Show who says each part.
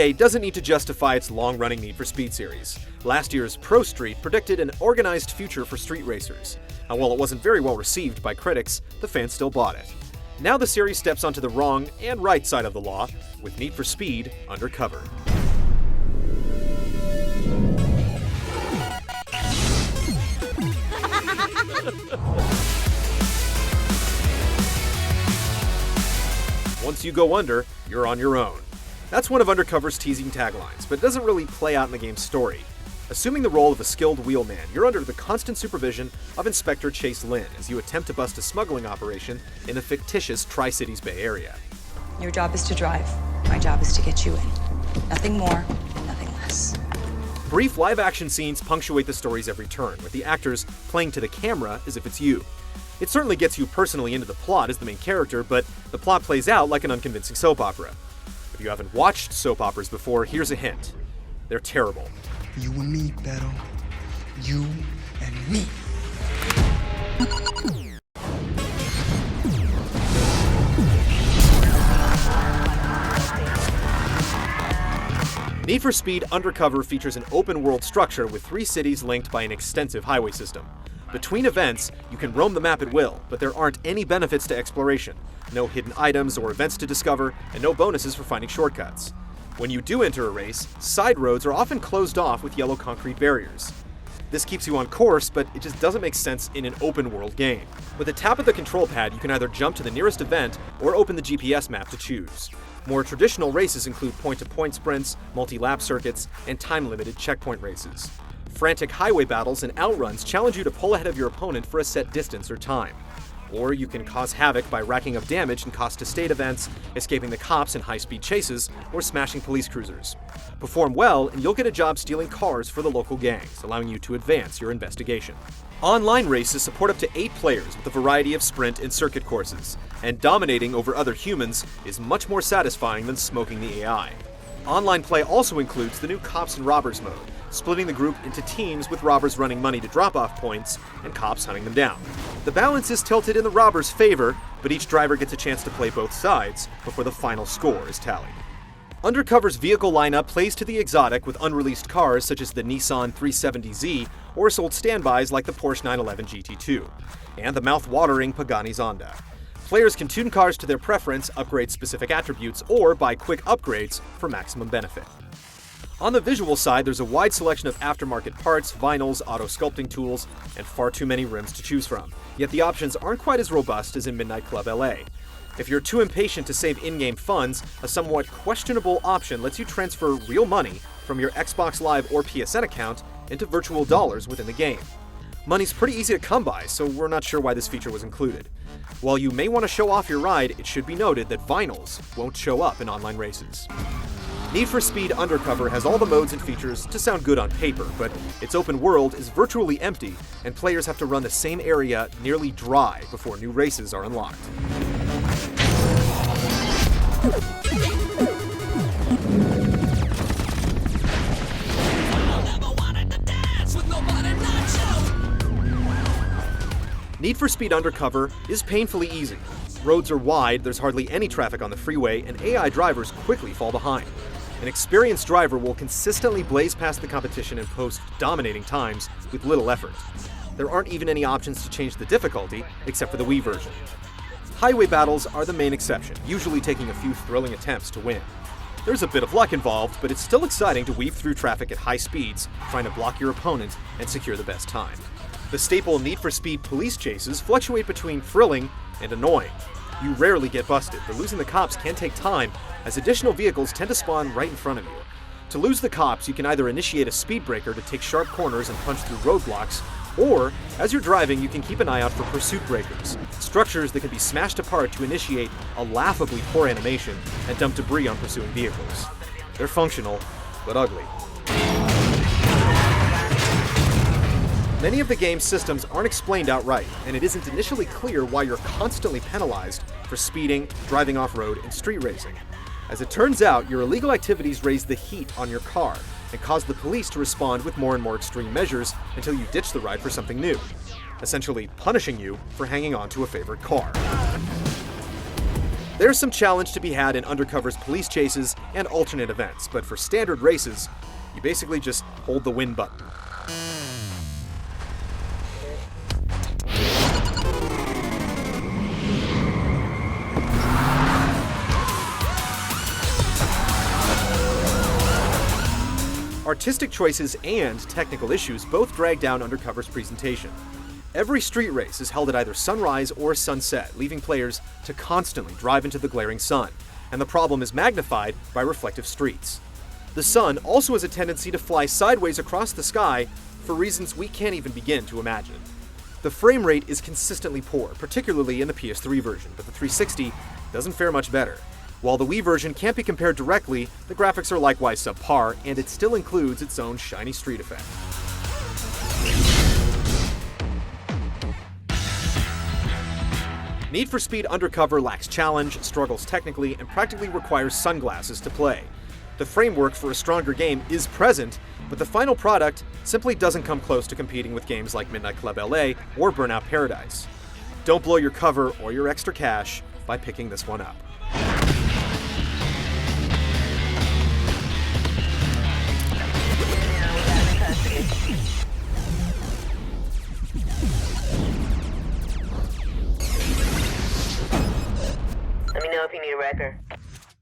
Speaker 1: EA doesn't need to justify its long-running Need for Speed series. Last year's Pro Street predicted an organized future for street racers, and while it wasn't very well received by critics, the fans still bought it. Now the series steps onto the wrong and right side of the law with Need for Speed Undercover. Once you go under, you're on your own. That's one of Undercover's teasing taglines, but it doesn't really play out in the game's story. Assuming the role of a skilled wheelman, you're under the constant supervision of Inspector Chase Lynn as you attempt to bust a smuggling operation in the fictitious Tri-Cities Bay Area.
Speaker 2: Your job is to drive. My job is to get you in. Nothing more and nothing less.
Speaker 1: Brief live-action scenes punctuate the story's every turn, with the actors playing to the camera as if it's you. It certainly gets you personally into the plot as the main character, but the plot plays out like an unconvincing soap opera. If you haven't watched soap operas before, here's a hint. They're terrible.
Speaker 3: You and me, Beto. You and me.
Speaker 1: Need for Speed Undercover features an open-world structure with 3 cities linked by an extensive highway system. Between events, you can roam the map at will, but there aren't any benefits to exploration. No hidden items or events to discover, and no bonuses for finding shortcuts. When you do enter a race, side roads are often closed off with yellow concrete barriers. This keeps you on course, but it just doesn't make sense in an open-world game. With a tap of the control pad, you can either jump to the nearest event or open the GPS map to choose. More traditional races include point-to-point sprints, multi-lap circuits, and time-limited checkpoint races. Frantic highway battles and outruns challenge you to pull ahead of your opponent for a set distance or time. Or you can cause havoc by racking up damage in cost-to-state events, escaping the cops in high-speed chases, or smashing police cruisers. Perform well, and you'll get a job stealing cars for the local gangs, allowing you to advance your investigation. Online races support up to 8 players with a variety of sprint and circuit courses, and dominating over other humans is much more satisfying than smoking the AI. Online play also includes the new Cops and Robbers mode, splitting the group into teams with robbers running money to drop-off points and cops hunting them down. The balance is tilted in the robbers' favor, but each driver gets a chance to play both sides before the final score is tallied. Undercover's vehicle lineup plays to the exotic with unreleased cars such as the Nissan 370Z or sold standbys like the Porsche 911 GT2, and the mouth-watering Pagani Zonda. Players can tune cars to their preference, upgrade specific attributes, or buy quick upgrades for maximum benefit. On the visual side, there's a wide selection of aftermarket parts, vinyls, auto sculpting tools, and far too many rims to choose from. Yet the options aren't quite as robust as in Midnight Club LA. If you're too impatient to save in-game funds, a somewhat questionable option lets you transfer real money from your Xbox Live or PSN account into virtual dollars within the game. Money's pretty easy to come by, so we're not sure why this feature was included. While you may want to show off your ride, it should be noted that vinyls won't show up in online races. Need for Speed Undercover has all the modes and features to sound good on paper, but its open world is virtually empty, and players have to run the same area nearly dry before new races are unlocked. Need for Speed Undercover is painfully easy. Roads are wide, there's hardly any traffic on the freeway, and AI drivers quickly fall behind. An experienced driver will consistently blaze past the competition and post dominating times with little effort. There aren't even any options to change the difficulty, except for the Wii version. Highway battles are the main exception, usually taking a few thrilling attempts to win. There's a bit of luck involved, but it's still exciting to weave through traffic at high speeds, trying to block your opponent and secure the best time. The staple Need for Speed police chases fluctuate between thrilling and annoying. You rarely get busted, but losing the cops can take time, as additional vehicles tend to spawn right in front of you. To lose the cops, you can either initiate a speed breaker to take sharp corners and punch through roadblocks, or, as you're driving, you can keep an eye out for pursuit breakers, structures that can be smashed apart to initiate a laughably poor animation and dump debris on pursuing vehicles. They're functional, but ugly. Many of the game's systems aren't explained outright, and it isn't initially clear why you're constantly penalized for speeding, driving off-road, and street racing. As it turns out, your illegal activities raise the heat on your car and cause the police to respond with more and more extreme measures until you ditch the ride for something new, essentially punishing you for hanging on to a favorite car. There's some challenge to be had in Undercover's police chases and alternate events, but for standard races, you basically just hold the win button. Artistic choices and technical issues both drag down Undercover's presentation. Every street race is held at either sunrise or sunset, leaving players to constantly drive into the glaring sun, and the problem is magnified by reflective streets. The sun also has a tendency to fly sideways across the sky for reasons we can't even begin to imagine. The frame rate is consistently poor, particularly in the PS3 version, but the 360 doesn't fare much better. While the Wii version can't be compared directly, the graphics are likewise subpar, and it still includes its own shiny street effect. Need for Speed Undercover lacks challenge, struggles technically, and practically requires sunglasses to play. The framework for a stronger game is present, but the final product simply doesn't come close to competing with games like Midnight Club LA or Burnout Paradise. Don't blow your cover or your extra cash by picking this one up.